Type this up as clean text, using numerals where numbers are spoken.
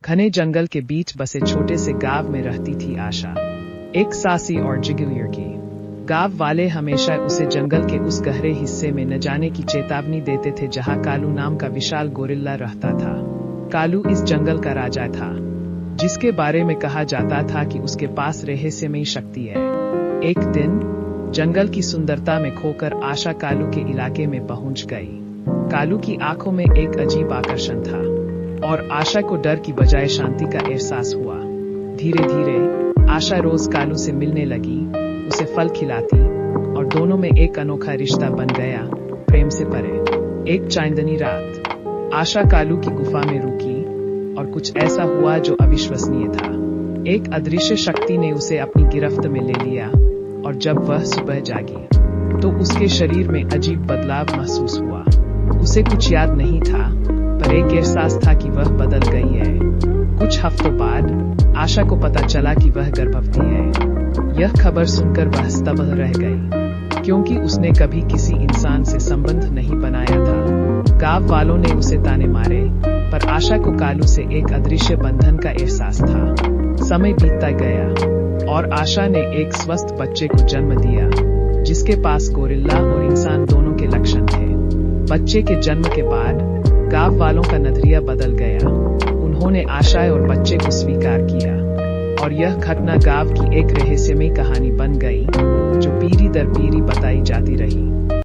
घने जंगल के बीच बसे छोटे से गांव में रहती थी आशा, एक सासी और जिगुयर की। गांव वाले हमेशा उसे जंगल के उस गहरे हिस्से में न जाने की चेतावनी देते थे जहां कालू नाम का विशाल गोरिल्ला रहता था। कालू इस जंगल का राजा था, जिसके बारे में कहा जाता था कि उसके पास रहस्यमयी शक्ति है। एक दिन जंगल की सुंदरता में खोकर आशा कालू के इलाके में पहुंच गई। कालू की आंखों में एक अजीब आकर्षण था और आशा को डर की बजाय शांति का एहसास हुआ। धीरे धीरे आशा रोज कालू से मिलने लगी, उसे फल खिलाती और दोनों में एक अनोखा रिश्ता बन गया, प्रेम से परे। एक चांदनी रात आशा कालू की गुफा में रुकी और कुछ ऐसा हुआ जो अविश्वसनीय था। एक अदृश्य शक्ति ने उसे अपनी गिरफ्त में ले लिया और जब वह सुबह जागी तो उसके शरीर में अजीब बदलाव महसूस हुआ। उसे कुछ याद नहीं था, पर एक एहसास था कि वह बदल गई है। कुछ हफ्तों बाद आशा को पता चला कि वह गर्भवती है। यह खबर सुनकर वह स्तब्ध रह गई, क्योंकि उसने कभी किसी इंसान से संबंध नहीं बनाया था। गांव वालों ने उसे ताने मारे, पर आशा को कालू से एक अदृश्य बंधन का एहसास था। समय बीतता गया और आशा ने एक स्वस्थ बच्चे को जन्म दिया, जिसके पास गोरिल्ला और इंसान दोनों के लक्षण थे। बच्चे के जन्म के बाद गांव वालों का नजरिया बदल गया। उन्होंने आशा और बच्चे को स्वीकार किया और यह घटना गांव की एक रहस्यमयी कहानी बन गई, जो पीढ़ी दर पीढ़ी बताई जाती रही।